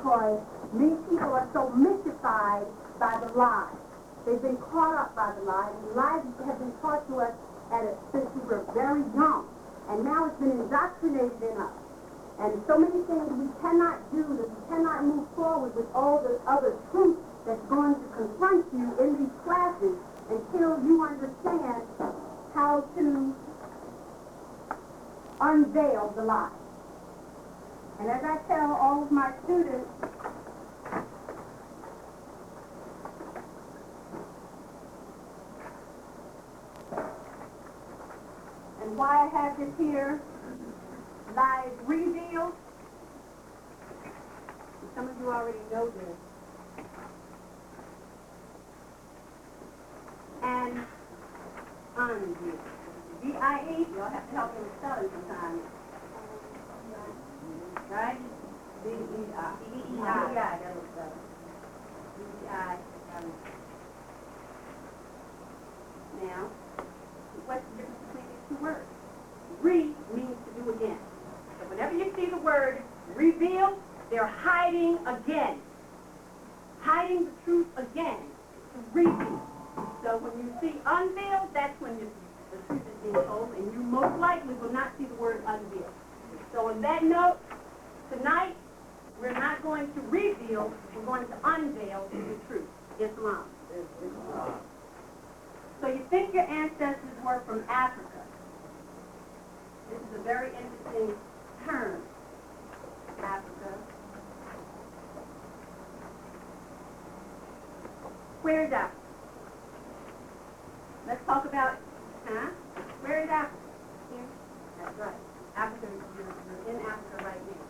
because these people are so mystified by the lies. They've been caught up by the lies, and lies have been taught to us since we were very young. And now it's been indoctrinated in us. And so many things we cannot do, that we cannot move forward with all the other truth that's going to confront you in these classes until you understand how to unveil the lie. And as I tell all of my students, and why I have this here, lies revealed. Some of you already know this. And unveiled. V-I-E, y'all have to help me with spelling sometimes. Right? V-E-I. V-E-I. That looks better. V-E-I. Now, what's the difference between these two words? Re means to do again. So whenever you see the word reveal, they're hiding again. Hiding the truth again. To reveal. So when you see unveiled, that's when the truth is being told, and you most likely will not see the word unveiled. So on that note, tonight, we're not going to reveal, we're going to unveil the truth. Islam. So you think your ancestors were from Africa. This is a very interesting term, Africa. Where is Africa? Let's talk about, where is Africa? Here? That's right. Africa, you're in Africa right now.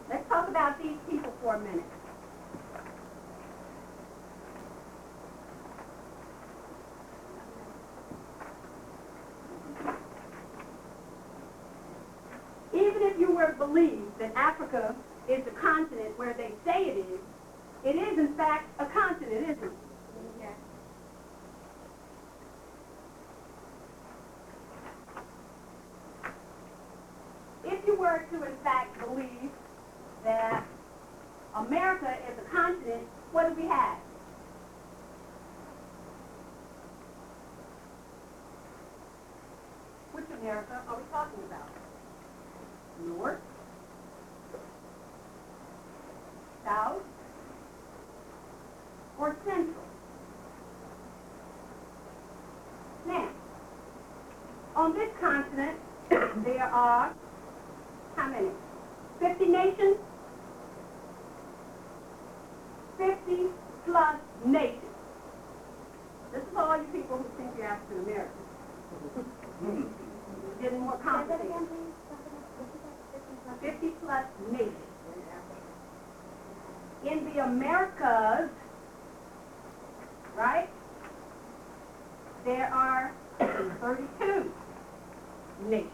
Let's talk about these people for a minute. Even if you were to believe that Africa is the continent where they say it is in fact a continent, isn't it? Yeah. If you were to in fact believe that America is a continent, what do we have? Which America are we talking about? North, South, or Central? Now, on this continent, there are, how many? 50 nations? 50 plus nations. This is all you people who think you're African American. It's getting more complicated. 50 plus nations. In the Americas, right, there are 32 nations.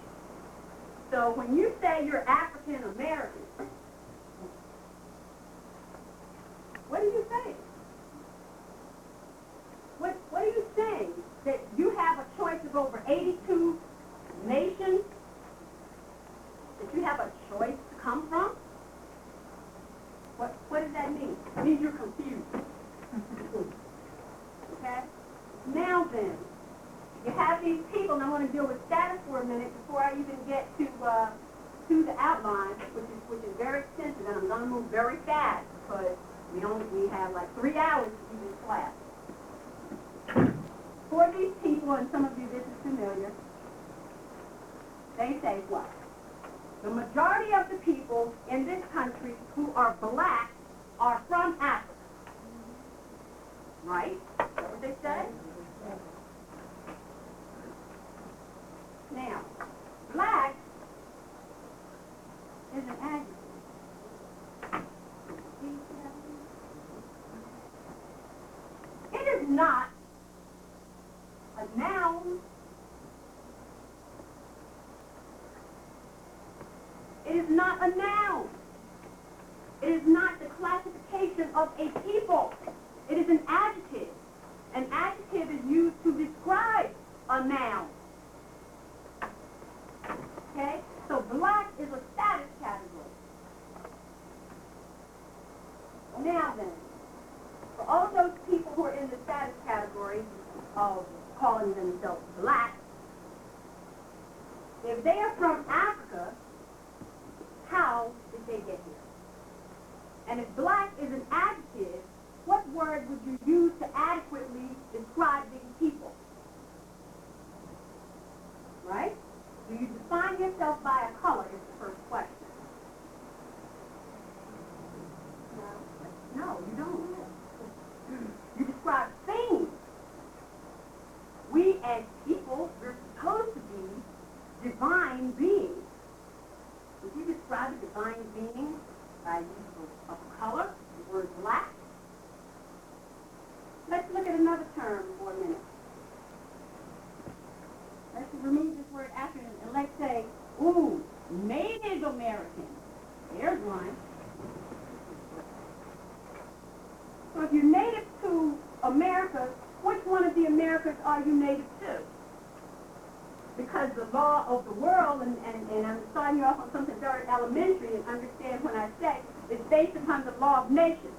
So when you say you're African American, what are you saying? What are you saying? That you have a choice of over 82 nations? That you have a choice to come from? What does that mean? It means you're confused. Okay? Now then, you have these people, and I want to deal with status for a minute before I even get to the outline, which is very extensive, and I'm going to move very fast because we have like 3 hours to do this class. For these people, and some of you this is familiar, they say what? The majority of the people in this country who are black are from Africa. Right? Is that what they say? Now, black is an adjective. It is not a noun. It is not a noun. It is not the classification of a people. It is an adjective. An adjective is used to describe a noun. Okay? So black is a status category. Now then, for all those people who are in the status category of calling themselves black, if they are from Africa, how did they get here? And if black is an adjective, what word would you use to adequately describe these people? Right? Do you define yourself by a color is the first question. No, you don't. You describe things. We as people, we're supposed to be divine beings. Would you describe a divine being by use of color, the word black? Let's look at another term for a minute. Let's remove this word African and let's say, ooh, Native American. There's one. So if you're native to America, which one of the Americas are you native to? Because the law of the world, and I'm starting you off on something very elementary, and understand when I say, it's based upon the law of nations.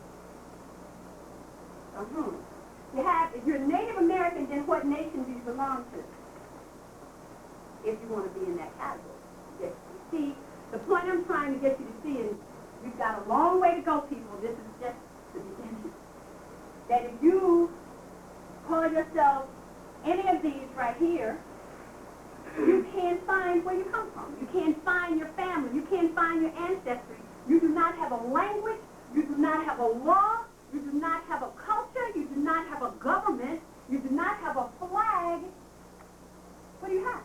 If you're a Native American, then what nation do you belong to? If you want to be in that category. Yes. You see, the point I'm trying to get you to see is we've got a long way to go, people. This is just the beginning. That if you call yourself any of these right here, you can't find where you come from. You can't find your family. You can't find your ancestry. You do not have a language. You do not have a law. You do not have a culture. You do not have a government. You do not have a flag. What do you have?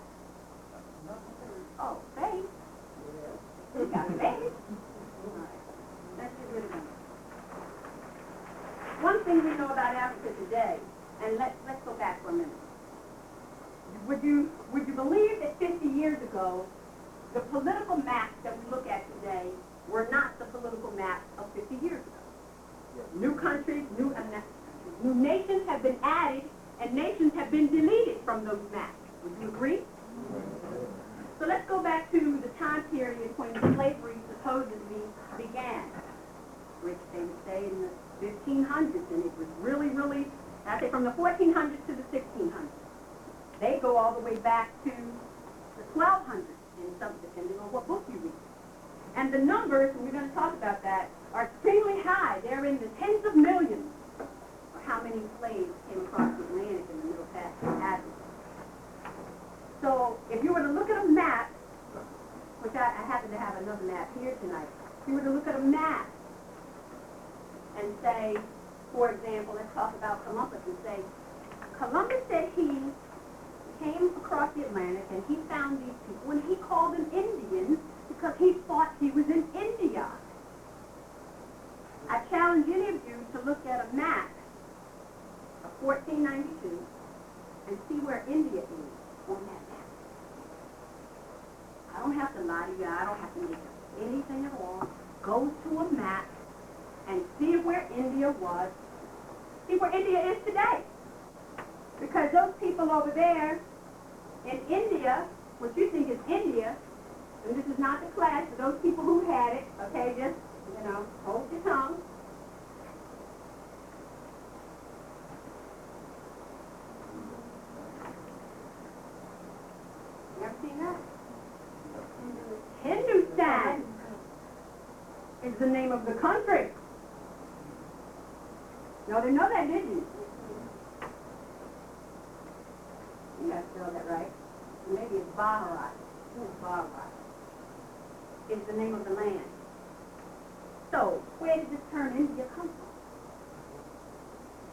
Oh, faith. You got faith. All right. Let's get rid of them. One thing we know about Africa today, and let's go back for a minute. Would you believe that 50 years ago, the political maps that we look at today were not the political maps of 50 years ago? Yes. New countries, new nations have been added, and nations have been deleted from those maps. Would you agree? So let's go back to the time period when slavery supposedly began, which they would say in the 1500s, and it was really, I say from the 1400s to the 1600s. They go all the way back to the 1200s, in some, depending on what book you read. And the numbers, and we're going to talk about that, are extremely high. They're in the tens of millions for how many slaves came across the Atlantic in the Middle Passage. So if you were to look at a map, which I happen to have another map here tonight, if you were to look at a map and say, for example, let's talk about Columbus and say, Columbus said he came across the Atlantic and he found these people and he called them Indians because he thought he was in India. I challenge any of you to look at a map of 1492 and see where India is on that map. I don't have to lie to you. I don't have to make up anything at all. Go to a map and see where India was. See where India is today. Because those people over there in India, what you think is India, and this is not the class for those people who had it, okay, just, hold your tongue. You ever seen that? Hindustan is the name of the country. No, they know that, didn't you? You gotta spell that right. Maybe it's Vallahra. Vallahra is the name of the land. So, where did this term India come from?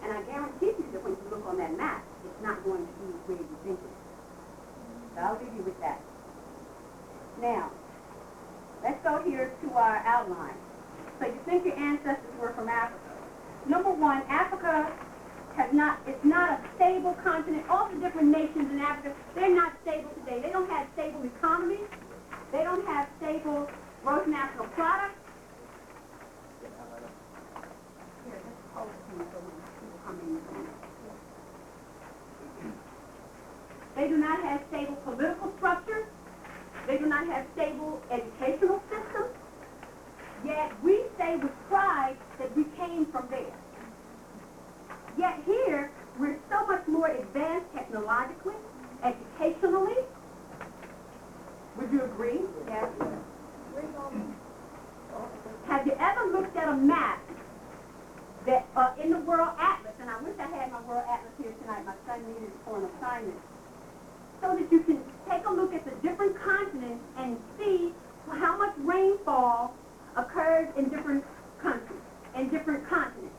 And I guarantee you that when you look on that map, it's not going to be where you think it is. So I'll leave you with that. Now, let's go here to our outline. So you think your ancestors were from Africa. Number one, Africa it's not a stable continent. All the different nations in Africa, they're not stable today. They don't have stable economies. They don't have stable gross national product. Here, let's hold it so when people come in. They do not have stable political structures. They do not have stable educational systems. Yet we say with pride that we came came from there. Yet here, we're so much more advanced technologically, educationally. Would you agree? Yes. Have you ever looked at a map that in the World Atlas, and I wish I had my World Atlas here tonight. My son needed it for an assignment. So that you can take a look at the different continents and see how much rainfall occurs in different countries, in different continents.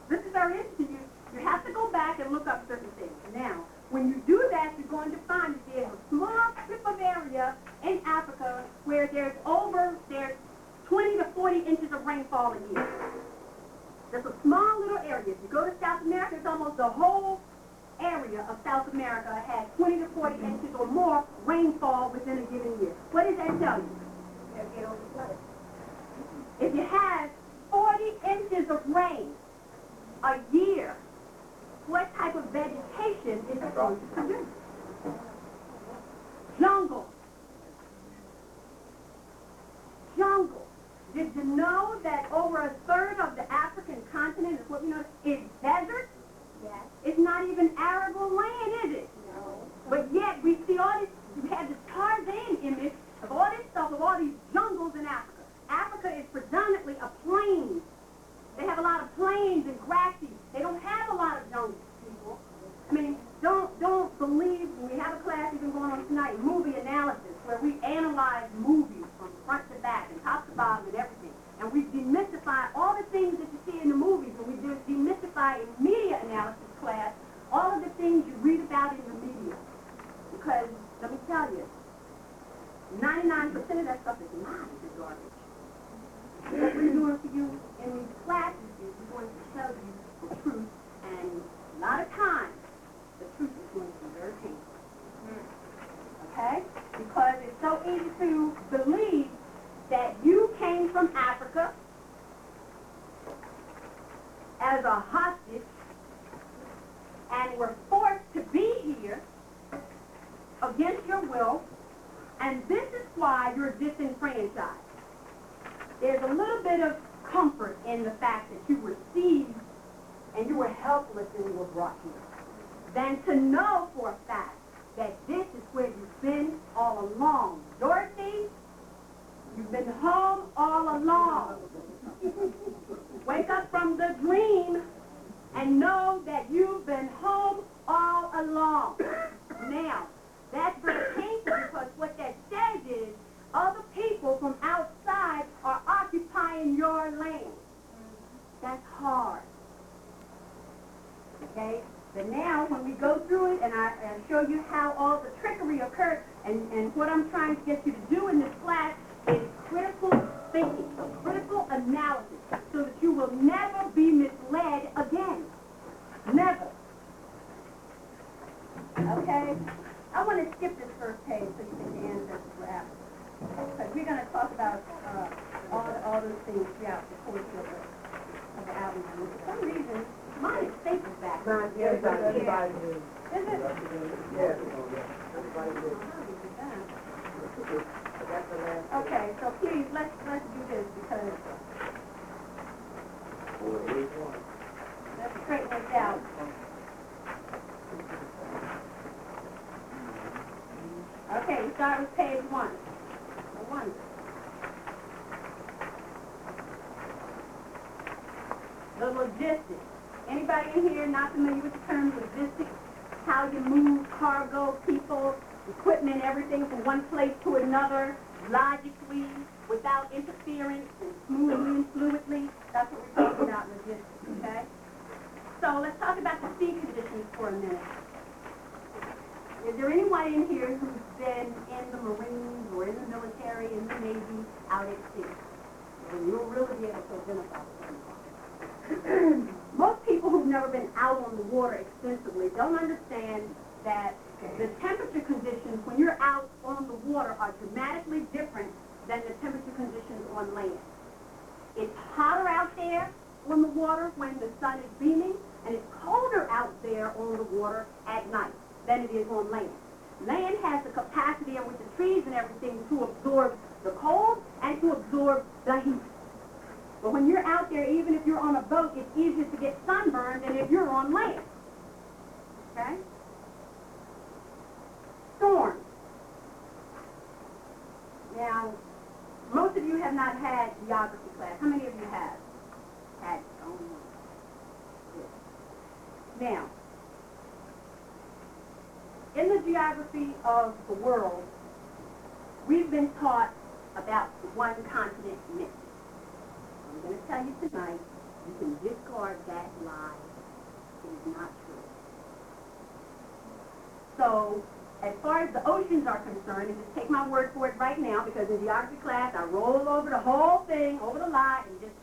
This is very interesting. You have to go back and look up certain things. Now, when you do that, you're going to find that there's a small strip of area in Africa where there's 20 to 40 inches of rainfall a year. There's a small little area. If you go to South America, it's almost the whole area of South America has 20 to 40 inches or more rainfall within a given year. What does that tell you? If you have 40 inches of rain a year, what type of vegetation is it going to produce? Jungle. Jungle. Did you know that over a third of the African continent is what we know is desert? Yes. It's not even arable land, is it? No. But yet we see all this, you have this Tarzan image of all this stuff, of all these jungles in Africa. Africa is predominantly a plain. They have a lot of plains and grassy. They don't have a lot of jungles, people. I mean, don't believe, we have a class even going on tonight, movie analysis, where we analyze movies from front to back and top to bottom and everything. And we demystify all the things that you see in the movies, and we demystify in media analysis class all of the things you read about in the media. Because, let me tell you, 99% of that stuff is lies and garbage. What we're doing for you in these classes is we're going to tell you the truth, and a lot of times, the truth is going to be very painful. Okay? Because it's so easy to believe that you came from Africa as a hostage and were forced to be here against your will, and this is why you're disenfranchised. There's a little bit of comfort in the fact that you were seized and you were helpless and you were brought here, than to know for a fact that this is where you've been all along. Dorothy, you've been home all along. Wake up from the dream and know that you've been home all along. Now, that's very painful because what that says is other people from outside are occupying your land. That's hard. Okay? But now, when we go through it, and I show you how all the trickery occurs, and what I'm trying to get you to do in this class is critical thinking, critical analysis, so that you will never be misled again. Never. Okay? I want to skip this first page so you can answer for after. Because we're going to talk about all those things throughout the course of the album. And for some reason, mine is stapled back. Yes, everybody Is is. it? Yes. Everybody is. Okay, so please, let's do this because let's straighten this out. Okay, we start with page 1. The logistics. Anybody in here not familiar with the term logistics? How you move cargo, people, equipment, everything from one place to another, logically, without interference, and smoothly and fluidly. That's what we're talking about, logistics, okay? So let's talk about the sea conditions for a minute. Is there anyone in here who's been in the Marines or in the military, in the Navy, out at sea? And you'll really be able to identify with them. Most people who've never been out on the water extensively don't understand that the temperature conditions when you're out on the water are dramatically different than the temperature conditions on land. It's hotter out there on the water when the sun is beaming, and it's colder out there on the water at night than it is on land. Land has the capacity and with the trees and everything to absorb the cold and to absorb the heat. But when you're out there, even if you're on a boat, it's easier to get sunburned than if you're on land. Okay? Storms. Now, most of you have not had geography class. How many of you have had? Now, in the geography of the world, we've been taught about the one continent myth. I'm going to tell you tonight, you can discard that lie. It is not true. So, as far as the oceans are concerned, and just take my word for it right now, because in geography class I roll over the whole thing, over the lie, and just,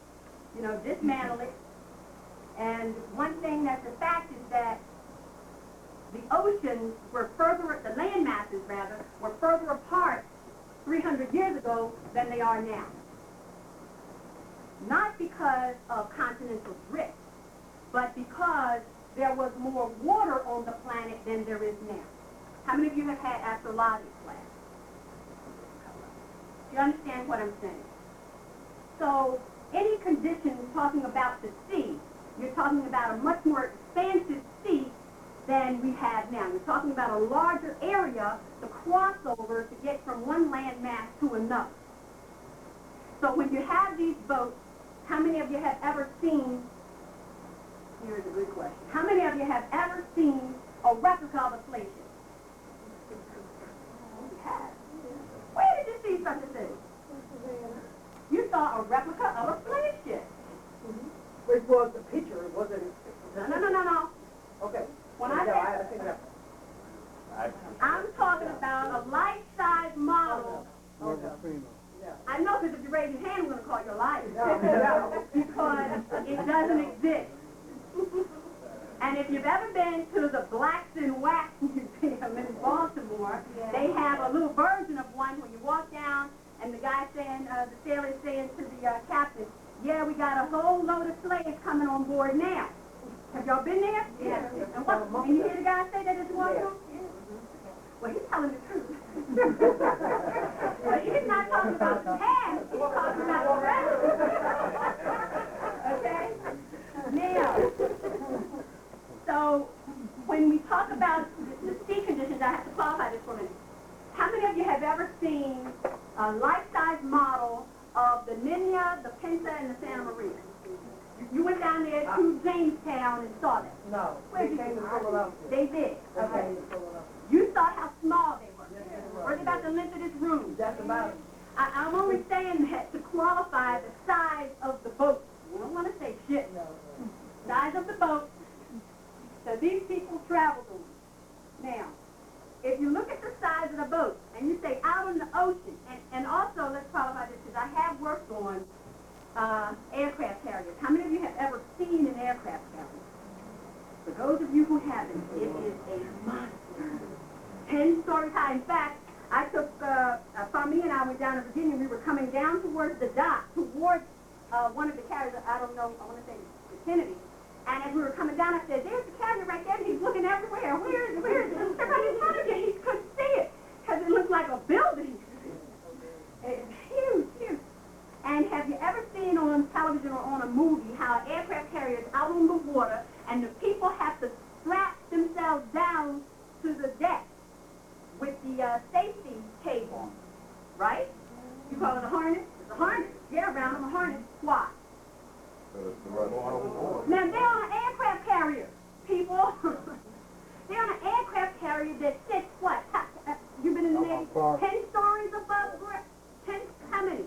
dismantle it. And one thing that's a fact is that the oceans were the land masses rather, were further apart 300 years ago than they are now. Not because of continental drift, but because there was more water on the planet than there is now. How many of you have had astrology class? Do you understand what I'm saying? So, any condition talking about the sea, you're talking about a much more expansive sea than we have now. You're talking about a larger area to cross over to get from one land mass to another. So when you have these boats, how many of you have ever seen, here's a good question, how many of you have ever seen a replica of a slave ship? You have. Where did you see such a thing? You saw a replica of a slave ship. Which was the picture, it wasn't... No. Okay. When I say, I'm talking about a life-size model. I know, because if you raise your hand, I'm going to call you a liar. Because it doesn't exist. And if you've ever been to the Blacks in Wax Museum in Baltimore, they have a little version of one where you walk down and the guy saying, the sailor saying to the captain, yeah, we got a whole load of slaves coming on board now. Have y'all been there? Yeah. And what? And you hear the guy say that as well? Yeah. Well, he's telling the truth. But he's not talking about the past. He's talking about the present. Okay? Now, so when we talk about the sea conditions, I have to qualify this for a minute. How many of you have ever seen a life-size model of the Niña, the Pinta, and the Santa Maria? You went down there to Jamestown and saw that? No. Where did you came to Philadelphia. They did. Okay. You saw how small they were. Or about the length of this room. That's about it. I'm only saying that to qualify the size of the boat. I don't want to say shit. No. Size of the boat. So these people traveled on them. Now, if you look at the size of the boat and you say out on the ocean, and also let's qualify this because I have worked on aircraft carriers. How many of you have ever seen an aircraft carrier? For those of you who haven't, it is a monster. 10 stories high. In fact, I took, Farmy and I went down to Virginia. We were coming down towards the dock, towards one of the carriers. I don't know, I want to say the Kennedy. And as we were coming down, I said, there's the carrier right there. And he's looking everywhere. Where is it? Where is it? It's right in front of you. He couldn't see it because it looked like a building. It's huge, huge. And have you ever seen on television or on a movie how an aircraft carrier is out on the water and the people have to strap themselves down to the deck with the safety cable, right? You call it a harness? It's a harness. Yeah, around them a harness. Why? Now, they're on an aircraft carrier, people. They're on an aircraft carrier that sits, what? You've been in the Navy? 10 stories above ground? 10, how many?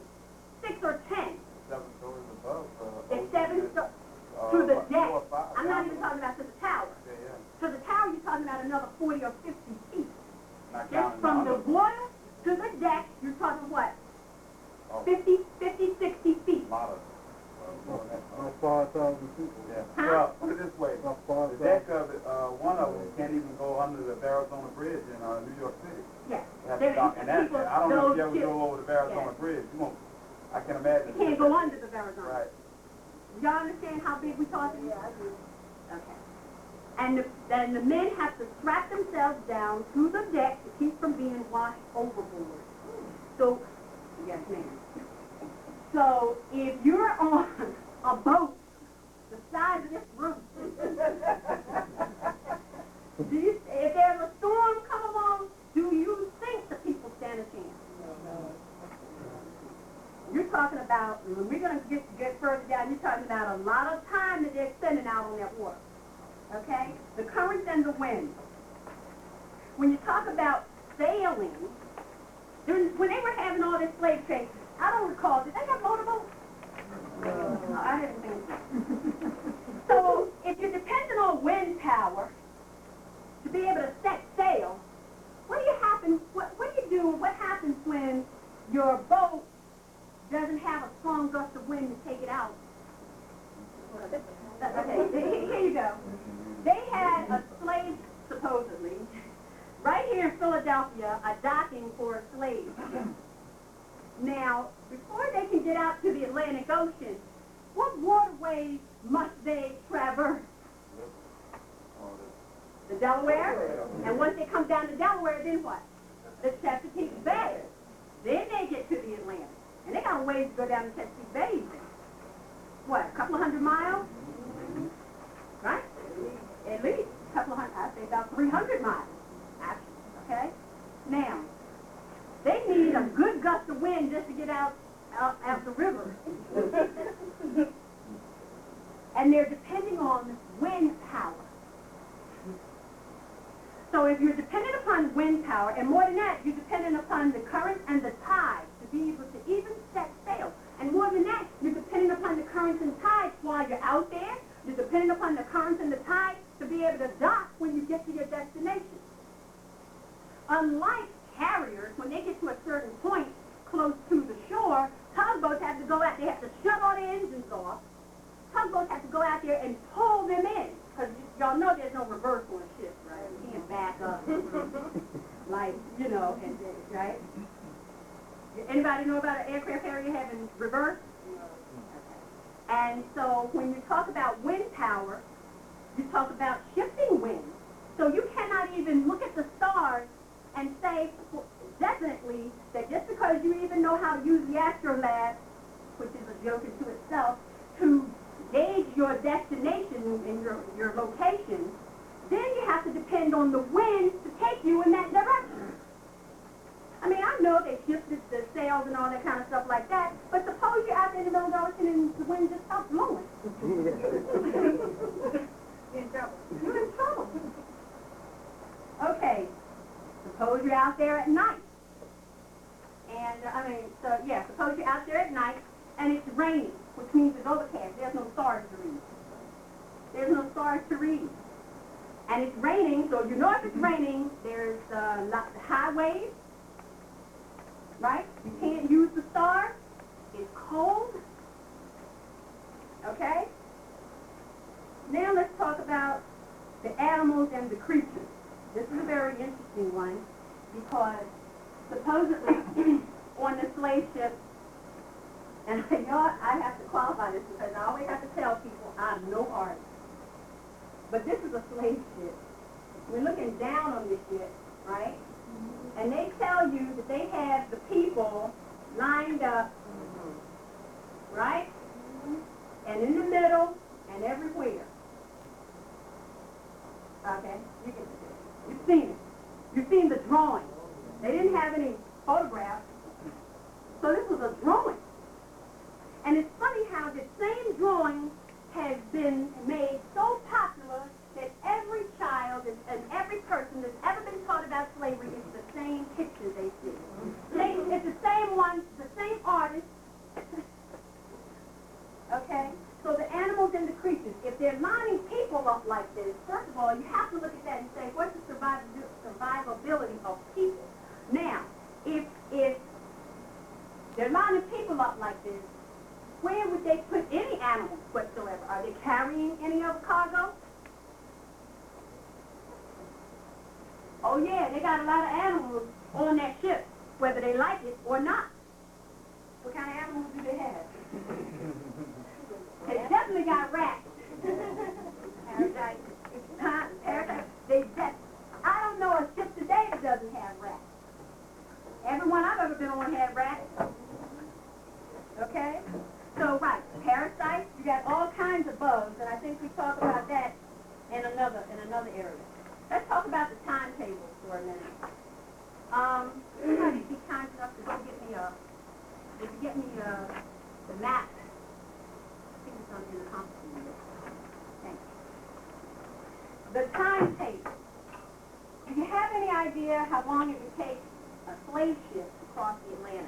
6 or 10? 7 stories above. It's 7 stories. To the deck. I'm not even talking about to the tower. To the tower, you're talking about another 40 or 50 feet. Just from the water to the deck, you're talking what? 50, 60 feet. About 5,000 people. Yeah. Huh? Well, put it this way. The deck of it, one of them can't even go under the Arizona Bridge in New York City. Yes. You have to dock. And that, I don't know if you ever ships. go over the Arizona Bridge. You won't. I can imagine. You can't go under the Arizona. Right. Y'all understand how big we're talking? Yeah, I do. Okay. And then the men have to strap themselves down to the deck to keep from being washed overboard. So, yes, ma'am. So, if you're on a boat the size of this room. If there's a storm come along, do you think the people stand a chance? You're talking about, when we're going to get further down, you're talking about a lot of time that they're spending out on that water. Okay? The currents and the wind. When you talk about sailing, when they were having all this slave trade, I don't recall, did they have motorboats? No, I didn't think so. So, if you're dependent on wind power to be able to set sail, what do you do, what happens when your boat doesn't have a strong gust of wind to take it out? Okay, here you go. They had a slave, supposedly, right here in Philadelphia, a docking for a slave. Now, before they can get out to the Atlantic Ocean, what waterways must they traverse? The Delaware. And once they come down to Delaware, then what? The Chesapeake Bay. Then they get to the Atlantic. And they got a ways to go down to Chesapeake Bay even. What, a couple of 100 miles? Right? At least a couple of hundred, I'd say about 300 miles, actually, okay? Now, they need a good gust of wind just to get out the river. And they're depending on wind power. So if you're dependent upon wind power, and more than that, you're dependent upon the current and the tide to be able to even set sail. And more than that, you're dependent upon the currents and tides while you're out there. You're dependent upon the currents and the tides to be able to dock when you get to your destination. Unlike carriers, when they get to a certain point close to the shore, tugboats have to go out. They have to shut all the engines off. Tugboats have to go out there and pull them in. Because y'all know there's no reverse on a ship, right? You can't back up. Like, you know, right? Anybody know about an aircraft carrier having reverse? And so when you talk about wind power, you talk about shifting wind. So you cannot even look at the stars and say definitely that just because you even know how to use the astrolabe, which is a joke into itself, to gauge your destination and your location, then you have to depend on the wind to take you in that direction. I mean, I know they shifted the sails and all that kind of stuff like that, but suppose you're out there in the middle of the ocean and the wind just stops blowing. You're in trouble. You're in trouble. Okay, suppose you're out there at night. And, suppose you're out there at night and it's raining, which means it's overcast. There's no stars to read. There's no stars to read. And it's raining, so you know if it's raining, there's high waves. Right? You can't use the stars. It's cold. Okay? Now let's talk about the animals and the creatures. This is a very interesting one because supposedly on the slave ship, and I have to qualify this because I always have to tell people I'm no artist. But this is a slave ship. We're looking down on this ship, right? And they tell you that they have the people lined up, right? And in the middle and everywhere. Okay? You've seen it. You've seen the drawing. They didn't have any photographs. So this was a drawing. And it's funny how the same drawing has been made so popular that every child and every person that's ever been taught about slavery is the same picture they see. It's the same one, the same artist. Okay? So the animals and the creatures, if they're lining people up like this, first of all, you have to look at that and say, what's the survivability of people? Now, if they're lining people up like this, where would they put any animals whatsoever? Are they carrying any other cargo? Oh yeah, they got a lot of animals on that ship, whether they like it or not. What kind of animals do they have? They definitely got rats. Parasites. Parasites. I don't know a ship today that doesn't have rats. Everyone I've ever been on had rats. Okay? So, right, parasites, you got all kinds of the bugs, and I think we talk about that in another area. Let's talk about the timetable for a minute. Somebody be kind enough to go get me the map. I think it's on in the conference room. Thank you. The timetable. Do you have any idea how long it would take a slave ship to cross the Atlantic?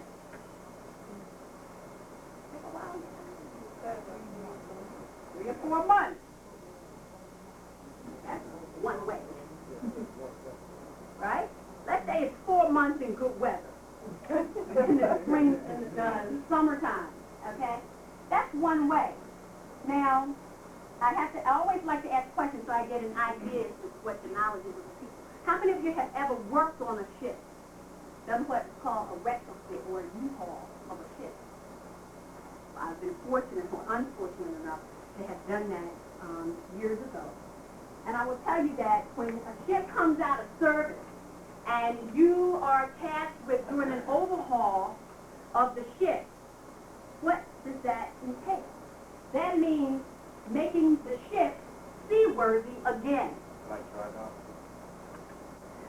Take a while. 3 or 4 months. That's one way. Right? Let's say it's 4 months in good weather. In the spring, in the summertime. Okay? That's one way. Now, I always like to ask questions so I get an idea of what the knowledge is of the people. How many of you have ever worked on a ship? Done what's called a retrofit or a U-haul of a ship? I've been fortunate or unfortunate enough to have done that years ago. And I will tell you that when a ship comes out of service and you are tasked with doing an overhaul of the ship, what does that entail? That means making the ship seaworthy again. Like dry dock.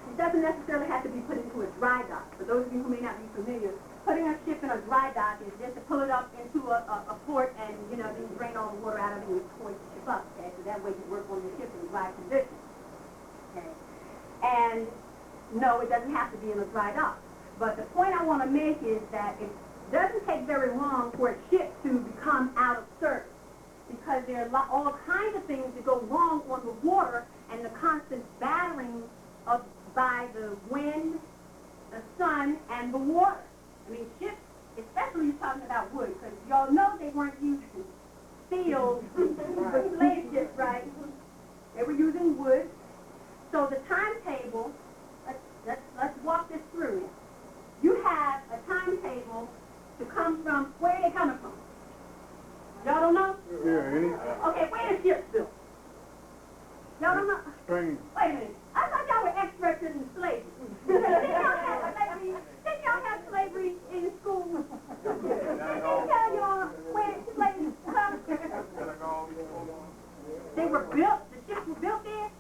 It doesn't necessarily have to be put into a dry dock. For those of you who may not be familiar, putting a ship in a dry dock is just to pull it up into a port and, you know, then you drain all the water out of it and you hoist the ship up, okay? So that way you work on the ship in dry condition, okay? And no, it doesn't have to be in a dry dock. But the point I want to make is that it doesn't take very long for a ship to become out of service because there are all kinds of things that go wrong on the water and the constant battering by the wind, the sun, and the water. I mean, ships, especially you're talking about wood, because y'all know they weren't using steel for slave ships, right? They were using wood. So the timetable, let's walk this through now. You have a timetable to come from, where are they coming from? Y'all don't know? Yeah, Okay, where is ships built? Y'all don't know? Spain. Wait a minute. I thought y'all were experts in slavery. Didn't y'all have slavery in school? Didn't they tell y'all where slavery comes? They were built, the ships were built there?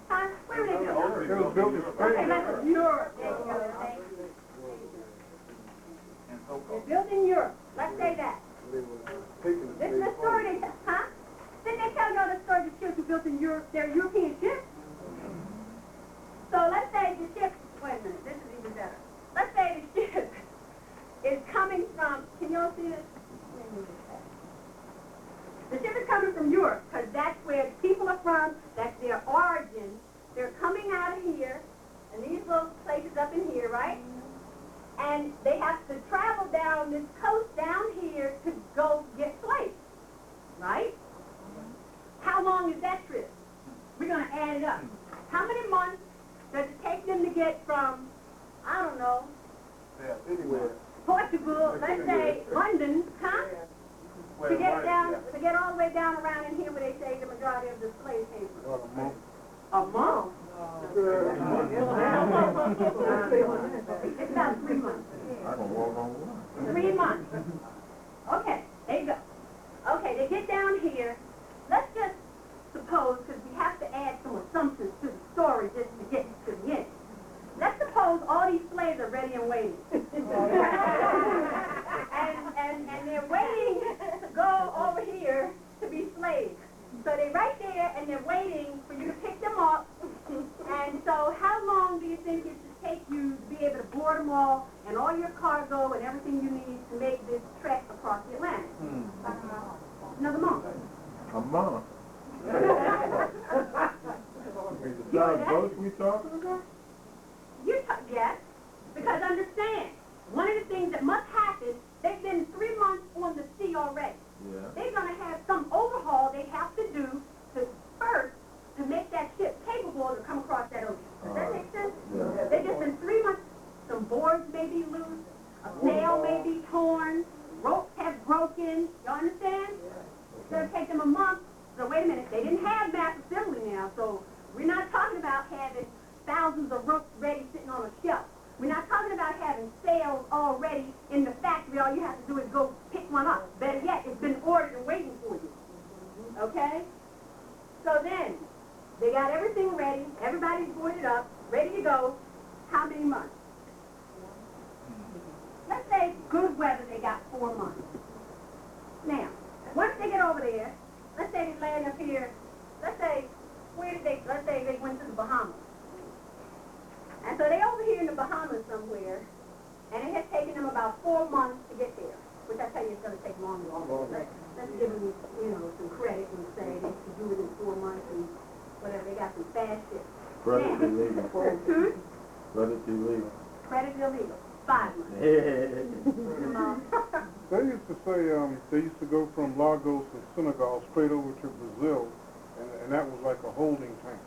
Huh? Where were they built? They were built in Okay, Spain. that's Europe. There you go. Thank you. They're built in Europe. Let's say that. This is the story they tell, huh? Didn't they tell y'all the story the ships were built in Europe? They're European ships? So let's say the ship, wait a minute, this is even better. Let's say the ship is coming from, can y'all see this? The ship is coming from Europe, because that's where people are from, that's their origin. They're coming out of here, and these little places up in here, right? And they have to travel down this coast down here to go get slaves, right? How long is that trip? We're going to add it up. How many months does it take them to get from, I don't know, Portugal, let's say London, huh? To get all the way down around in here where they say the majority of the slaves came from. A month? It's about 3 months. 3 months. Okay, there you go. Okay, they get down here. Let's just suppose, because we have to add some assumptions to the story just to get to the end. Let's suppose all these slaves are ready and waiting. and they're waiting to go over here to be slaves. So they're right there and they're waiting for you to pick them up. And so how long do you think it should take you to be able to board them all and all your cargo and everything you need to make this trek across the Atlantic? Another month. A month. Is the size boats we talking about? Yes, because understand, one of the things that must happen, they've been 3 months on the sea already. Yeah. They're going to have some overhaul they have to do to make that ship capable to come across that ocean. Does that make sense? Yeah. They've just been 3 months. Some boards may be loose, a sail may be torn, ropes have broken. You understand? It's going to take them a month. So wait a minute, they didn't have mass assembly now, so we're not talking about having thousands of ropes ready sitting on a shelf. We're not talking about having sails already in the factory. All you have to do is go pick picked one up. Better yet, it's been ordered and waiting for you. Okay? So then, they got everything ready. Everybody's boarded up, ready to go. How many months? Let's say good weather, they got 4 months. Now, once they get over there, let's say they land up here, let's say they went to the Bahamas. And so they over here in the Bahamas somewhere, and it has taken them about 4 months to get there, which I tell you it's going to take longer. Let's give them, some credit and say they can do it in 4 months and whatever. They got some fast shit. Credit illegal. Hmm? Credit illegal. Credit illegal. 5 months. They used to say they used to go from Lagos to Senegal straight over to Brazil, and that was like a holding tank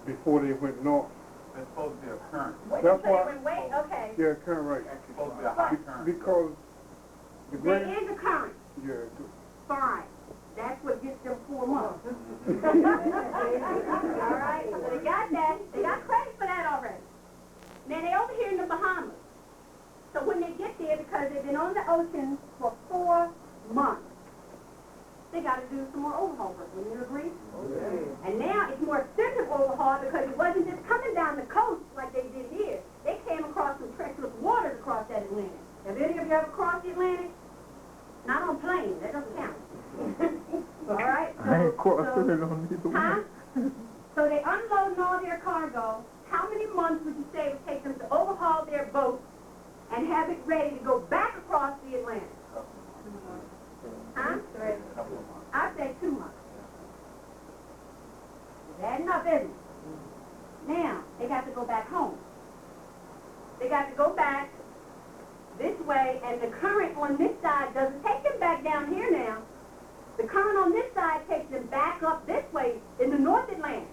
before they went north. It's supposed to be a current. That's why. Wait, okay. Yeah, current right. It's supposed to be a high current. Because the There great. is a current. Yeah. Fine. That's what gets them 4 months. All right, so they got that. They got credit for that already. Now they over here in the Bahamas. So when they get there, because they've been on the ocean for 4 months, they got to do some more overhaul work. Wouldn't you agree? Okay. And now it's more expensive overhaul because it wasn't just coming down the coast like they did here. They came across some treacherous waters across that Atlantic. Have any of you ever crossed the Atlantic? Not on planes. That doesn't count. All right? I ain't crossing it on either Huh? one. So they unloading all their cargo. How many months would you say it would take them to overhaul their boat and have it ready to go back across the Atlantic? Huh? I'd say 2 months. Is that enough, isn't it? Now, they got to go back home. They got to go back this way, and the current on this side doesn't take them back down here now. The current on this side takes them back up this way in the North Atlantic,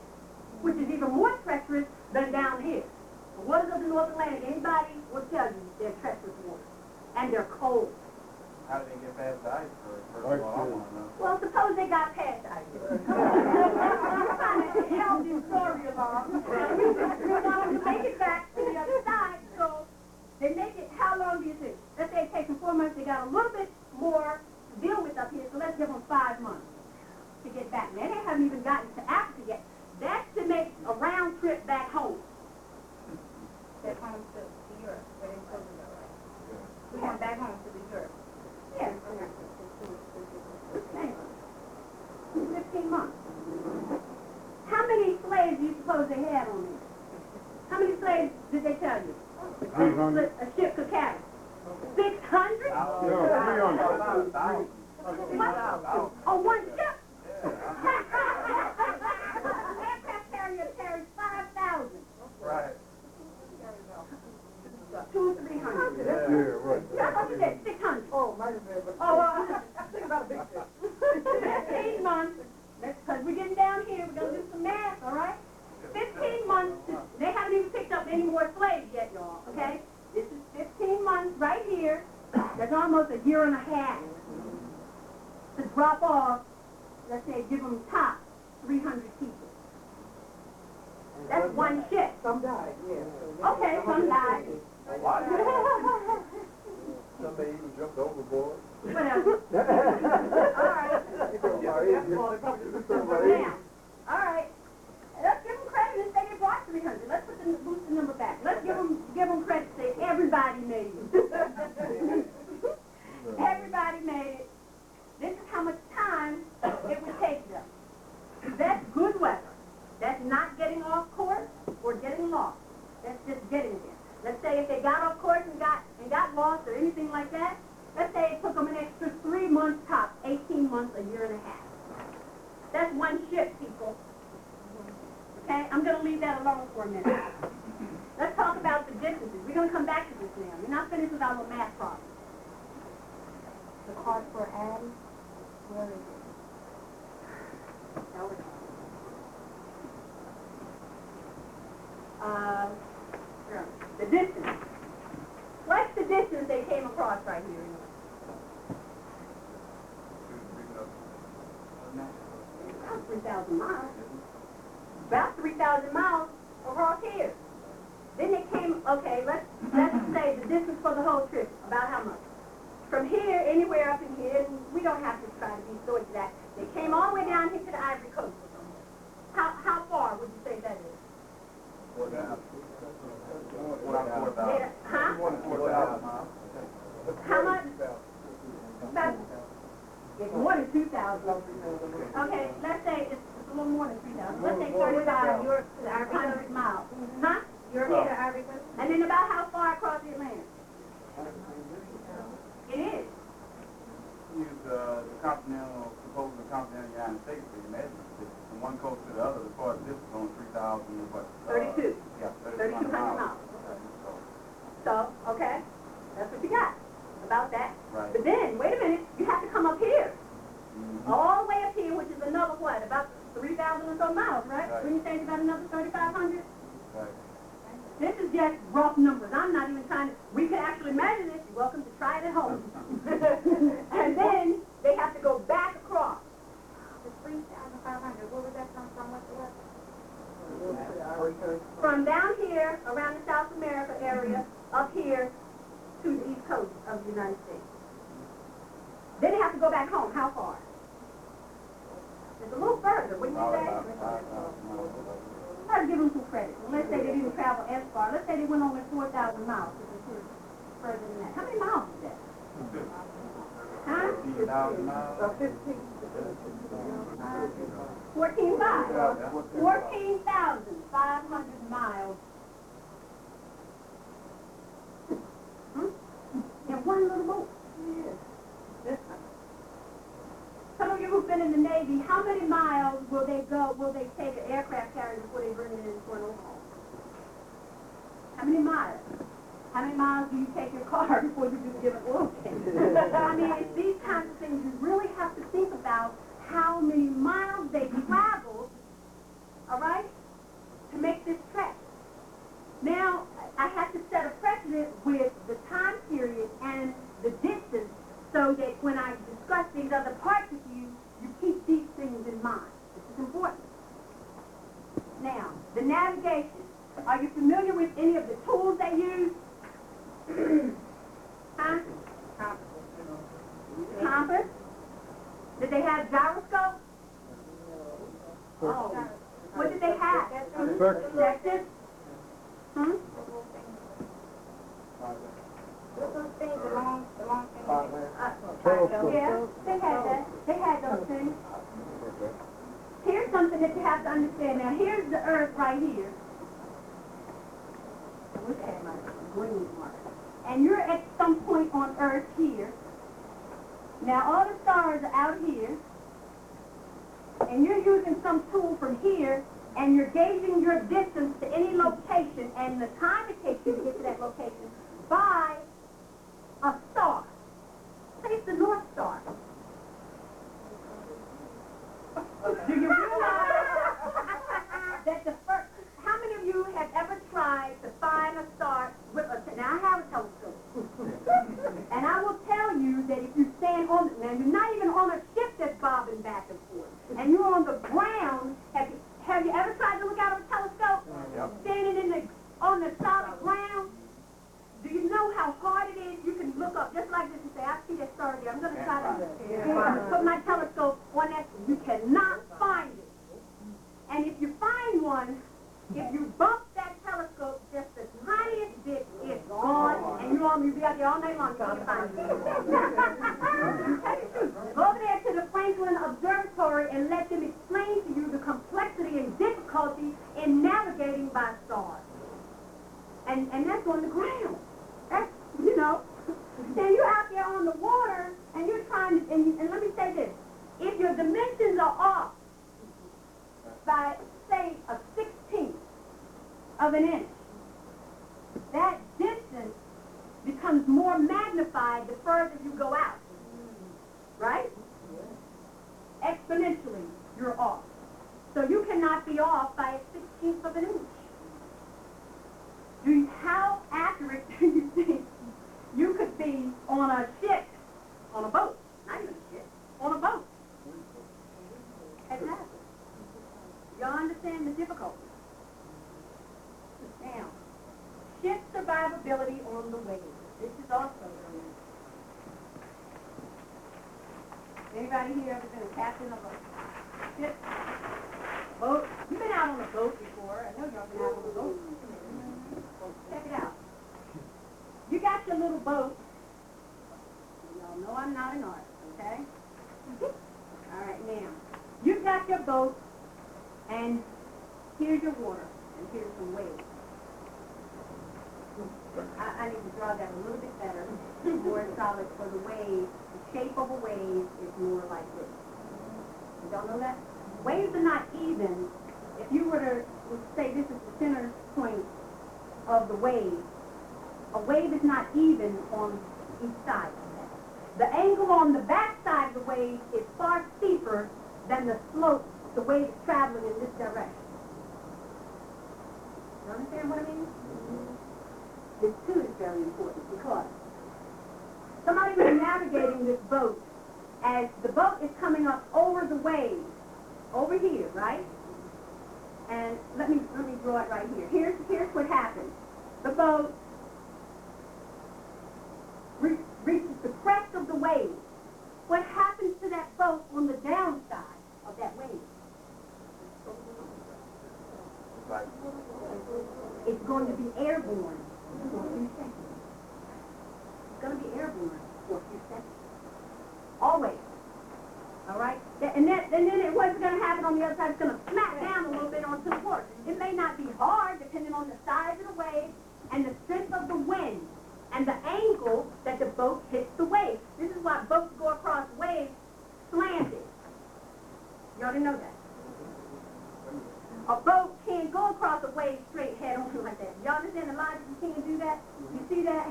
which is even more treacherous than down here. The waters of the North Atlantic, anybody will tell you they're treacherous waters. And they're cold. How did they get past the ice first of all? I want to know. Well, suppose they got past ice. You're trying to help this story along. We want them to make it back to the other side, so they make it, how long do you think? Let's say it takes them 4 months, they got a little bit more to deal with up here, so let's give them 5 months to get back. Now, they haven't even gotten to Africa yet. That's to make a round trip back home. Back home to Europe, where they supposed to go, right? We went back home to the Europe. Yes. 15 months. How many slaves do you suppose they had on there? How many slaves did they tell you? 300. A ship could carry. 600? Yeah, 300. What? On one ship? Aircraft carrier carries 5,000. Right. 200 or 300. Yeah, right. I thought you said 600. Oh, might have been, but Oh, think about a big ship. 15 months. Because we're getting down here, we're going to do some math, all right? 15 months. They haven't even picked up any more slaves yet, y'all, okay? This is 15 months right here. That's almost a year and a half to drop off, let's say, give them top 300 people. That's one ship. Some died, yeah. Okay, some died. Somebody even jumped overboard. Whatever. All right. Now, all right. Let's give them credit and say they brought 300. Let's boost the number back. Let's give them credit and say everybody made it. Everybody made it. This is how much time it would take them. That's good weather. That's not getting off course or getting lost. That's just getting there. Let's say if they got off course and got lost or anything like that, let's say it took them an extra 3 months tops, 18 months, a year and a half. That's one ship, people. Okay, I'm going to leave that alone for a minute. Let's talk about the distances. We're going to come back to this now. We're not finished with our little math problem. The card for Addie, where is it? That was sure. The distance. What's the distance they came across right here? About 3,000 miles. About 3,000 miles across here. Then they came, okay, let's say the distance for the whole trip, about how much? From here here, anywhere up in here, and we don't have to try to be so exact. They came all the way down here to the Ivory Coast. How far would you say that is? 4,000. Huh? 4,000 miles. How much? About, it's more than 2,000. Okay, let's say it's a little more than 3,000. Let's say 3,500 miles. Huh? You're here to Ivory Coast? And then about how far across the Atlantic? It is. Use the continental, supposed the continental United States for your measurement distance. From one coast to the other, as far as this is only 3,000, what? 32. Yeah, 3,200 miles. So, okay, that's what you got about that. Right. But then, wait a minute, you have to come up here. All the way up here, which is another what? About 3,000 or so miles, right? Right. When you say it's about another 3,500? Right. This is just rough numbers. I'm not even trying to, we could actually measure this. You're welcome to try it at home. And then they have to go back across. The 3,500, where was that from? What was From down here, around the South America area, up here to the east coast of the United States. Then they have to go back home. How far? It's a little further, wouldn't you say? Let's give them some credit. Let's say they didn't travel as far. Let's say they went only 4,000 miles. Further than that. How many miles is that? Huh? 15,000 miles. 14,500. 14,500 miles. In one little boat. Some of you who've been in the Navy, how many miles will they take an aircraft carrier before they bring it in for an overhaul? How many miles? How many miles do you take your car before you do give an oil change? I mean, it's these kinds of things you really have to think about how many miles they traveled, all right, to make this trek. Now, I have to set a precedent with the time period and the distance so that when I discuss these other parts with you, you keep these things in mind. This is important. Now, the navigation. Are you familiar with any of the tools they use? Huh? Compass? Did they have gyroscope? Oh. What did they have? Sextant? Hmm? those things, the long things? Yeah, they had that. They had those things. Here's something that you have to understand. Now, here's the earth right here. Look at my green mark. And you're at some point on earth here. Now, all the stars are out here. And you're using some tool from here, and you're gauging your distance to any location and the time it takes you to get to that location by a star. Say it's the North Star. Do you realize that the first, how many of you have ever tried to find a star with a, now I have a telescope. And I will tell you that if you stand on, now you're not even on a ship that's bobbing back and forth, and you're on the ground, have you ever tried to look out of a telescope? Yep. Standing on the solid ground? Do you know how hard it is? You can look up just like this and say, I see that star there. I'm going to try to put my telescope on that. You cannot find it. And if you find one, if you bump that telescope just the tiniest bit, it's gone, and you'll be out there all night long trying to find it. Go over there to the Franklin Observatory and let them explain to you the complexity and difficulty in navigating by stars. And that's on the ground. That's, you know. Then you're out there on the water, and you're trying to, and let me say this. If your dimensions are off by, say, a 16th of an inch, that distance becomes more magnified the further you go out. Right? Exponentially, you're off. So you cannot be off by a 16th of an inch. How accurate do you think you could be on a ship, on a boat, not even a ship, on a boat? Exactly. Y'all understand the difficulty? Now, ship survivability on the waves. This is also Anybody here ever been a captain of a ship? Boat? You've been out on a boat before. I know y'all been out on a boat. Check it out. You got your little boat. Y'all know I'm not an artist, okay? All right, now, you've got your boat, and here's your water, and here's some waves. I need to draw that a little bit better, more solid for the wave. The shape of a wave is more like this. You don't know that? Waves are not even. If you were to say this is the center point of the wave, a wave is not even on each side. The angle on the back side of the wave is far steeper than the slope the wave is traveling in this direction. You understand what I mean? This too is very important because somebody was navigating this boat as the boat is coming up over the wave, over here, right? And let me draw it right here. Here's what happens. The boat reaches the crest of the wave. What happens to that boat on the downside of that wave? It's going to be airborne for a few seconds. It's going to be airborne for a few seconds. Always. All right? And then what's going to happen on the other side? It's going to smack down a little bit onto the water. It may not be hard, depending on the size of the wave and the strength of the wind and the angle that the boat hits the wave. This is why boats go across waves slanted. You already know that. A boat can't go across a wave straight head on like that. You understand the logic? You can't do that? You see that?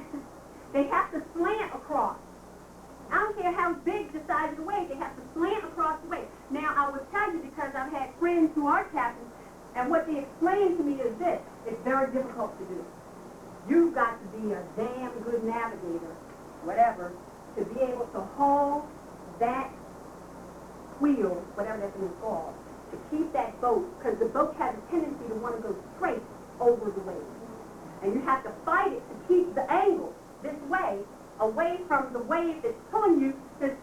They have to slant across. I don't care how big the size of the wave, they have to slant across the wave. Now, I will tell you because I've had friends who are captains, and what they explain to me is this. It's very difficult to do. You've got to be a damn good navigator, whatever, to be able to hold that wheel, whatever that thing is called, to keep that boat, because the boat has a tendency to want to go straight over the wave. And you have to fight it to keep the angle this way, away from the wave that's pulling you. Because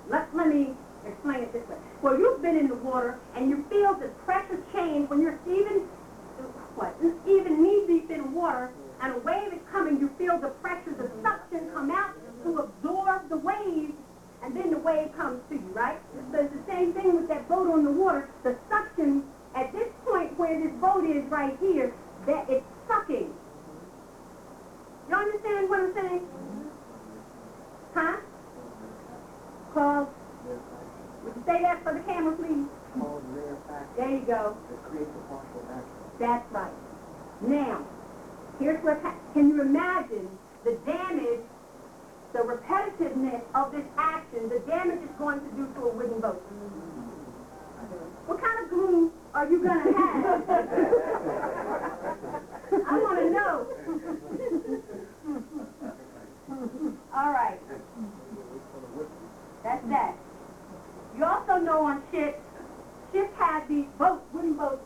let me explain it this way. Well, you've been in the water, and you feel the pressure change when you're even knee deep in water, and a wave is coming, you feel the pressure, the suction come out to absorb the wave, and then the wave comes to you, right? So it's the same thing with that boat on the water. The suction, at this point where this boat is right here, that it's sucking. You understand what I'm saying? Huh? Called, would you say that for the camera, please? Called rarefaction. There you go. It creates a partial action. That's right. Now, here's what can you imagine the damage, the repetitiveness of this action, the damage it's going to do to a wooden boat? What kind of glue are you going to have? I want to know. All right. That's that. You also know on ships have these boats, wooden boats,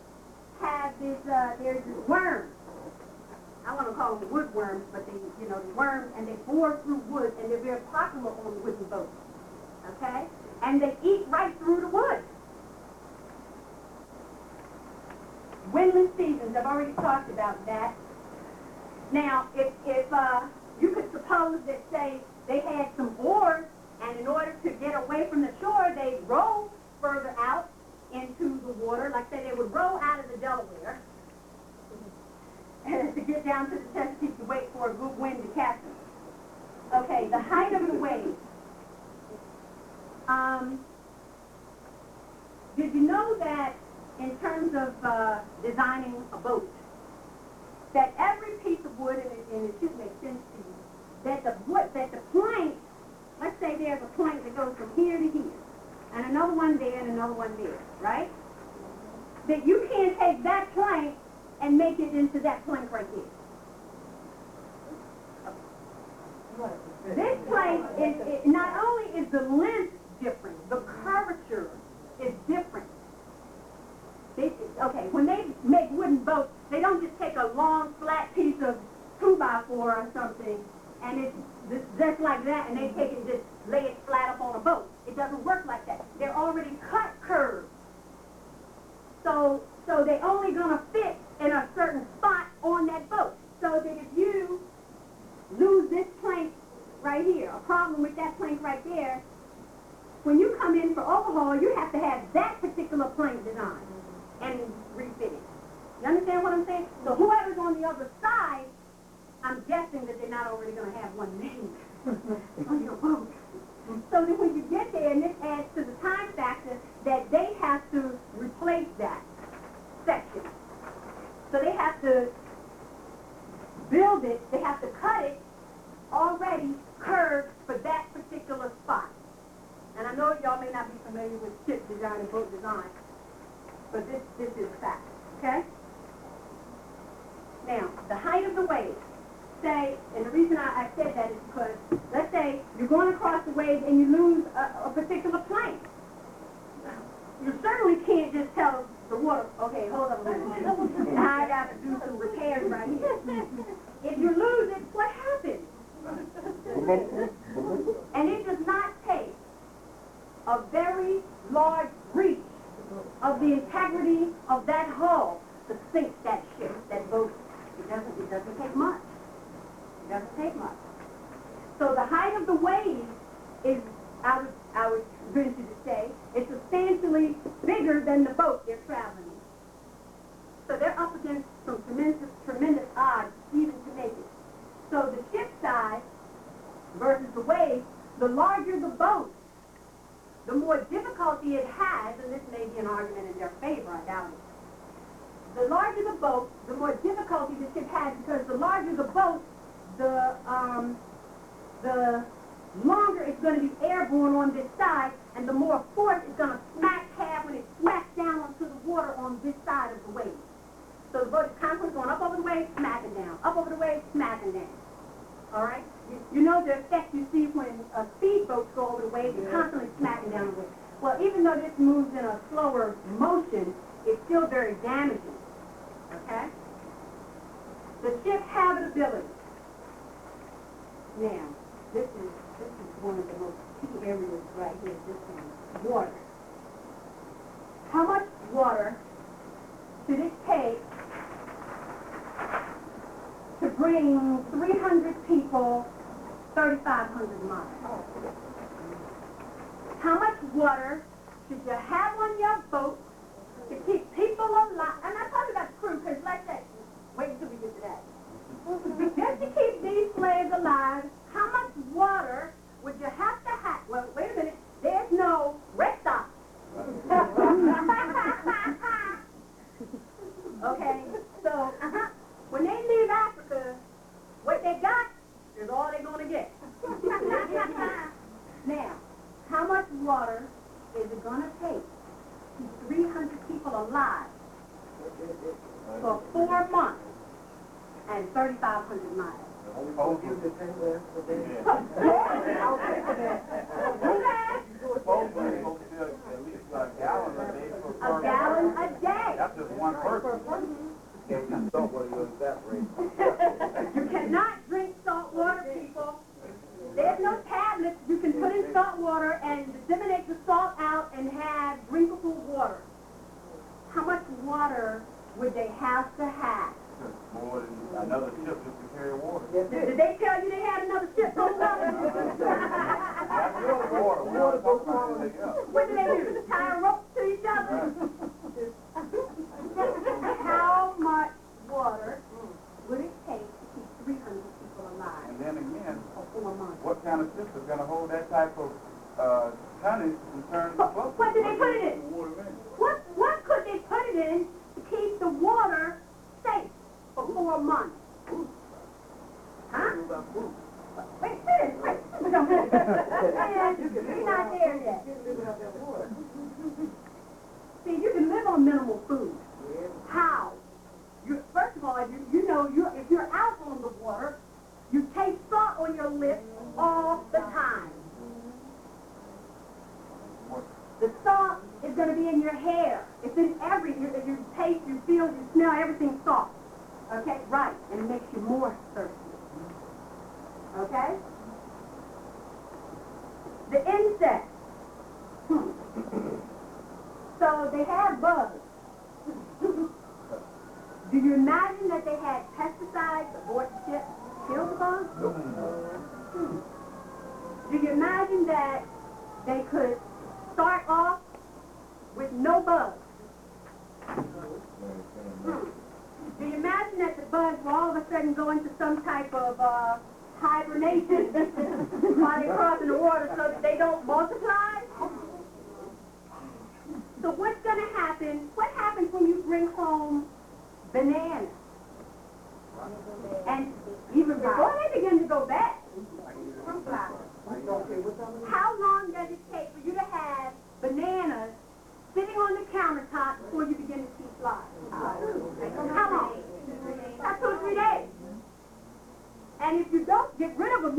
have this, there's this worms. I want to call them wood worms, but they, the worms, and they bore through wood, and they're very popular on wooden boats, okay? And they eat right through the wood. Windless seasons, I've already talked about that. Now, if you could suppose that, say, they had some oars, and in order to get away from the shore, they'd row further out into the water, like say they would row out of the Delaware, and to get down to the Chesapeake to wait for a good wind to catch them. Okay, the height of the wave. Did you know that in terms of designing a boat, that every piece of wood, and it should make sense to you, that the plank, let's say there's a plank that goes from here to here, and another one there, and another one there, right? That you can't take that plank and make it into that plank right here. This plank is not only is the length different, the curvature is different. When they make wooden boats, they don't just take a long, flat piece of 2x4 or something, and it's just like that, and they take it and just lay it flat up on a boat. It doesn't work like overhaul, you have to have that particular plank designed and refitted. You understand what I'm saying? So whoever's on the other side, I'm guessing that they're not already going to have one made on your boat. So that when you get there, and this adds to the time factor, that they have to replace that section. So they have to build it, they have to cut it already curved for that particular spot. And I know y'all may not be familiar with ship design and boat design, but this is fact, okay? Now, the height of the wave, say, and the reason I said that is because, let's say you're going across the wave and you lose a particular plank. You certainly can't just tell the water, okay, hold on a minute. I got to do some repairs right here. If you lose it, what happens? And it does not take a very large breach of the integrity of that hull to sink that ship, that boat. It doesn't take much. It doesn't take much. So the height of the wave is, I would venture to say, is substantially bigger than the boat they're traveling in. So they're up against some tremendous odds even to make it. So the ship size versus the wave, the larger the boat, the more difficulty it has, and this may be an argument in their favor, I doubt it. The larger the boat, the more difficulty the ship has, because the larger the boat, the longer it's going to be airborne on this side, and the more force it's going to have when it smacks down onto the water on this side of the wave. So the boat is constantly going up over the wave, smacking down, up over the wave, smacking down. All right? You know the effect you see when a speedboat goes over the wave, it's constantly smacking down the wave. Well, even though this moves in a slower motion, it's still very damaging. Okay? The ship's habitability. Now, this is one of the most key areas right here, this one, water. How much water should it take to bring 300 people 3,500 miles? How much water should you have on your boat to keep people alive? I'm not talking about the crew, because let's say, wait until we get to that. Just to keep these slaves alive, how much water would you have to have? Well, wait a minute. There's no rest stop. Okay, so when they leave Africa, what they got is all they're going to get. Now, how much water is it going to take to keep 300 people alive for 4 months and 3,500 miles? Hold you the 10 left for them. A gallon a day. That's just one person. You cannot drink salt water, people. There's no tablets. You can put in salt water and disseminate the salt out and have drinkable water. How much water would they have to have? More than another ship just to carry water. Did they tell you they had another ship on That's water. What do they do? Tie a rope to each other? How much water would it take to keep 300 people alive And then again, for 4 months? what kind of ship is going to hold that type of tonnage in terms of boat? What did they put it in? What could they put it in to keep the water safe for 4 months? Huh? Wait. We're not there yet. See, you can live on minimal food. How? First of all, if you're out on the water, you taste salt on your lips all the time. The salt is going to be in your hair. It's in you taste, you feel, you smell, everything salt. Okay? Right. And it makes you more thirsty. Okay? The insects. So they have bugs. Do you imagine that they had pesticides aboard the ship to kill the bugs? Do you imagine that they could start off with no bugs. Do you imagine that the bugs will all of a sudden go into some type of hibernation while they're crossing the water so that they don't multiply? So what's going to happen? What happens when you bring home bananas? And even before they begin to go bad, how long does it take for you to have bananas sitting on the countertop before you begin to see flies? How long? That's 2 or 3 days. And if you don't get rid of them,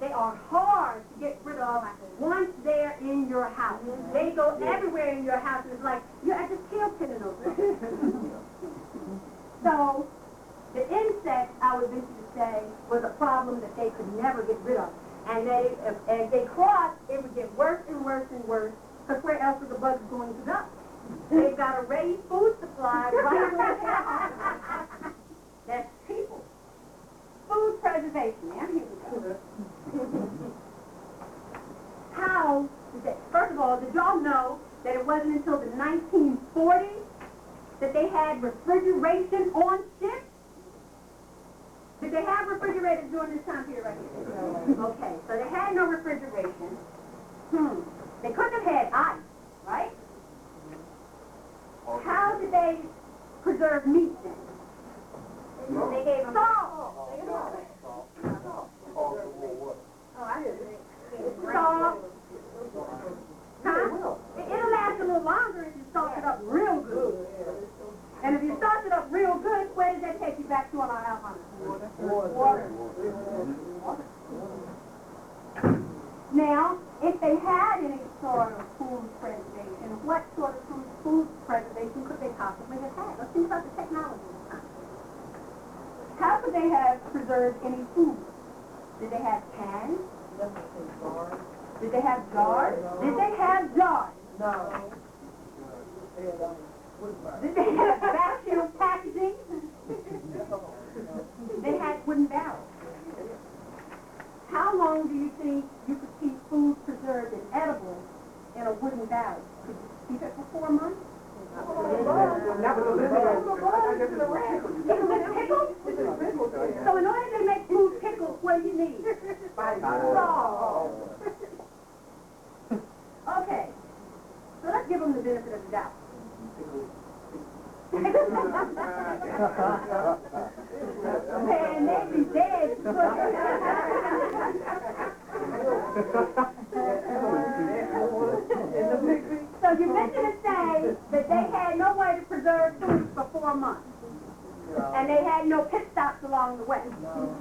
they are hard to get rid of once they're in your house. They go everywhere in your house, and it's like, I just killed 10 of those things. So, the insects, I would venture to say, was a problem that they could never get rid of. And as they crossed, it would get worse and worse and worse, because where else are the bugs going to go? They've got a ready food supply right where they are. That's people. Food preservation, now here we go. How, first of all, did y'all know that it wasn't until the 1940s that they had refrigeration on ships? Did they have refrigerators during this time period right here? Okay, so they had no refrigeration. They couldn't have had ice, right? How did they preserve meat then? They gave them salt. Salt. Huh? It'll last a little longer if you salt it up real good. And if you salt it up real good, where does that take you back to on our outline? Water. Now, if they had any sort of food preservation, what sort of food preservation could they possibly have had? Let's think about the technology of the time. How could they have preserved any food? Did they have cans? Did they have jars? Did they have jars? No. Did they have vacuum packaging? They had wooden barrels. How long do you think you could keep food preserved and edible in a wooden barrel? Could you keep it for 4 months? Pickles? So in order to make food pickles, what do you need? Salt. Okay. So let's give them the benefit of the doubt. Man, they'd be dead. So you meant to say that they had no way to preserve food for 4 months. And they had no pit stops along the way.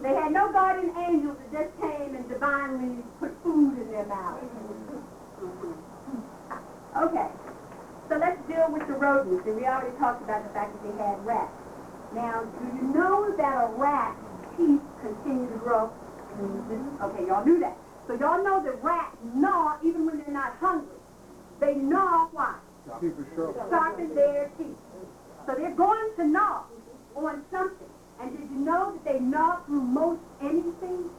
They had no guardian angels that just came and divinely put food in their mouths. Okay. So let's deal with the rodents. And we already talked about the fact that they had rats. Now, do you know that a rat's teeth continue to grow? Okay, y'all knew that. So y'all know that rats gnaw even when they're not hungry. They gnaw why? Keep it sharp. Sharpen their teeth. So they're going to gnaw on something. And did you know that they gnaw through most anything?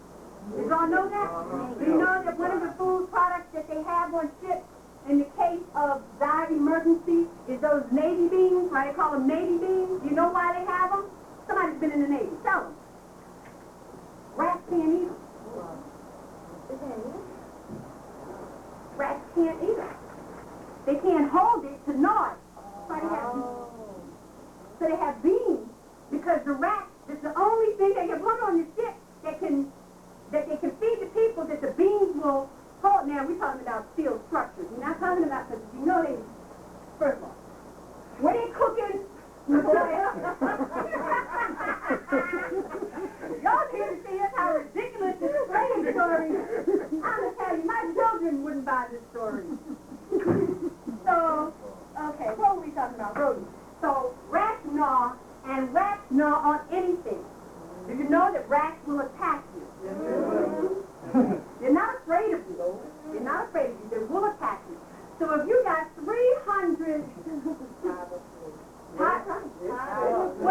Did y'all know that? Do you know that one of the food products that they have on ships in the case of dire emergency is those Navy beans, right? They call them Navy beans. You know why they have them? Somebody's been in the Navy. Tell them. Rats can't eat them. Rats can't eat them. They can't hold it to gnaw it. So they have beans because the rat is the only thing they can put on your ship that they can feed the people that the beans will hold. Now we're talking about steel structures. We're not talking about, because you know they, first of all, when they're cooking, y'all here to see us how ridiculous this slave story is. I'm going to tell you, my children wouldn't buy this story. So, okay, what were we talking about? Rodents. So, rats gnaw, and rats gnaw on anything. Do you know that rats will attack you? They're not afraid of you. They're not afraid of you. They will attack you. So if you got 300... What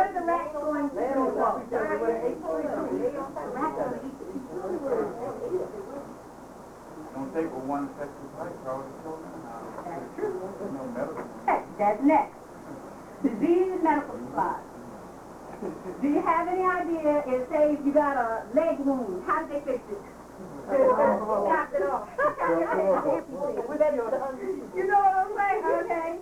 are the rats going to do? The rats are going to eat the people. Don't take but one effective bite, probably kill them. That's true. No That's next. Disease and medical supplies. Do you have any idea if, say, if you got a leg wound, how did they fix it? Chopped it off. You know what I'm saying? Okay.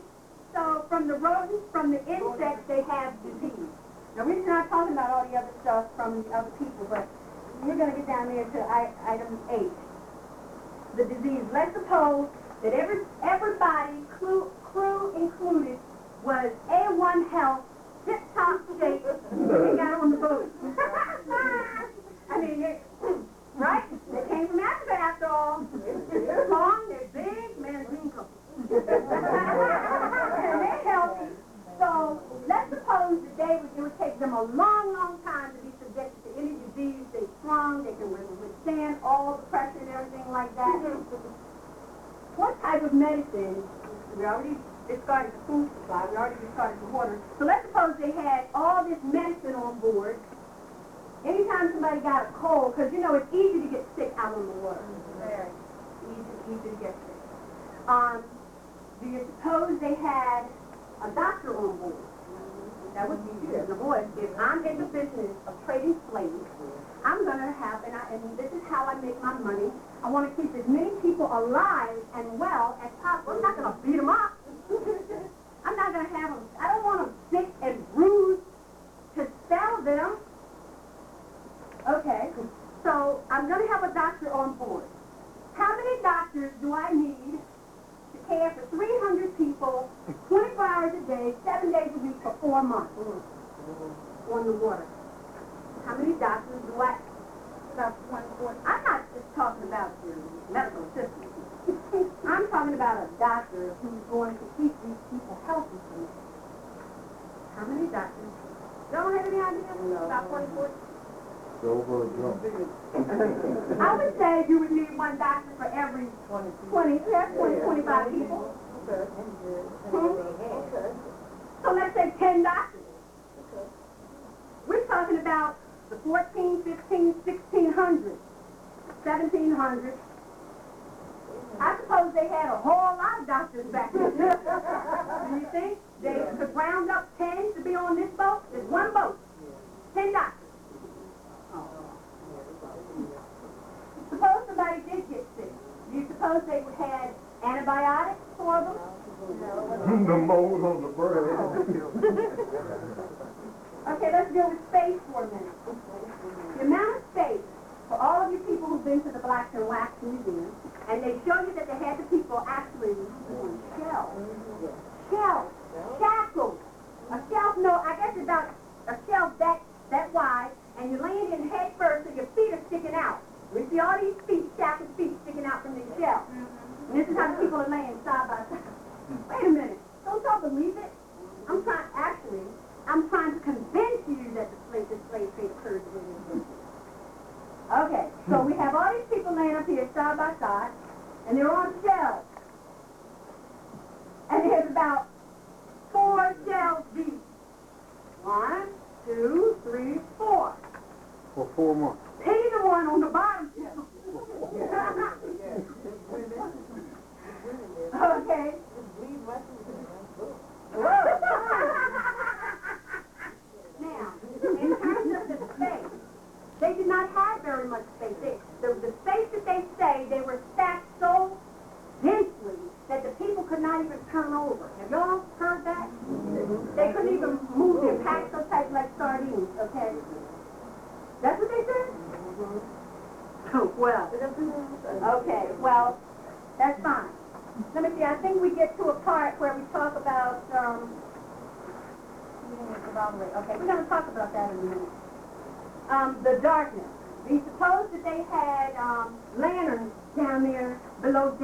So from the rodents, from the insects, they have disease. Now we're not talking about all the other stuff from the other people, but we're going to get down there to item 8. The disease. Let's suppose that everybody, crew included, was A1 health, tip-top shape, they got on the boat. I mean, right? They came from Africa after all. They're long, they're big, man, green couple. And they're healthy. So let's suppose that it would take them a long, long time to be subjected to any disease. They're strong, they can withstand all the pressure and everything like that. What type of medicine? We already discarded the food supply, we already discarded the water. So let's suppose they had all this medicine on board. Anytime somebody got a cold, because you know it's easy to get sick out on the water. Very easy to get sick. Do you suppose they had a doctor on board? That would be good. Now, boy, if I'm in the business of trading slaves, I'm going to have, and this is how I make my money, I want to keep as many people alive and well as possible. I'm not going to beat them up. I'm not going to have them, I don't want them sick and bruised to sell them. Okay, so I'm going to have a doctor on board. How many doctors do I need to care for 300 people, 24 hours a day, 7 days a week for 4 months on the water? How many doctors do I? About 140. I'm not just talking about your medical assistant. I'm talking about a doctor who's going to keep these people healthy for me. How many doctors? Don't have any idea? No. About 24. Over a drum. I would say you would need one doctor for every 20, 25 people. So let's say 10 doctors. We're talking about the 14, 15, 1600, 1700. I suppose they had a whole lot of doctors back then. Do you think they could round up 10 to be on this boat? There's one boat, 10 doctors. Suppose somebody did get sick. Do you suppose they would have antibiotics for them? No. The mold on the bread. Okay, let's deal with space for a minute. The amount of space, for all of you people who've been to the Black and Wax Museum, and they show you that they had the people actually doing shells. Shells. Shackles. A shelf, no, I guess about a shelf that wide, and you're laying in head first so your feet are sticking out. We see all these feet, shackled feet sticking out from these shells. And this is how the people are laying side by side. Wait a minute. Don't y'all believe it? I'm trying to convince you that the slave trade occurred the way it did. Okay, so we have all these people laying up here side by side, and they're on shelves. And there's about 4 shelves deep. 1, 2, 3, 4. For 4 months. Pay the one on the bottom shelf. Okay. Now, in terms of the space, they did not have very much space. The space that they say, they were stacked so densely that the people could not even turn over. Have y'all heard that? They couldn't even move their packs so tight like sardines, okay? That's what they said? Oh, well. Okay, well, that's fine. Let me see, I think we get to a part where we talk about, okay, we're going to talk about that in a minute. The darkness. Do you suppose that they had lanterns down there below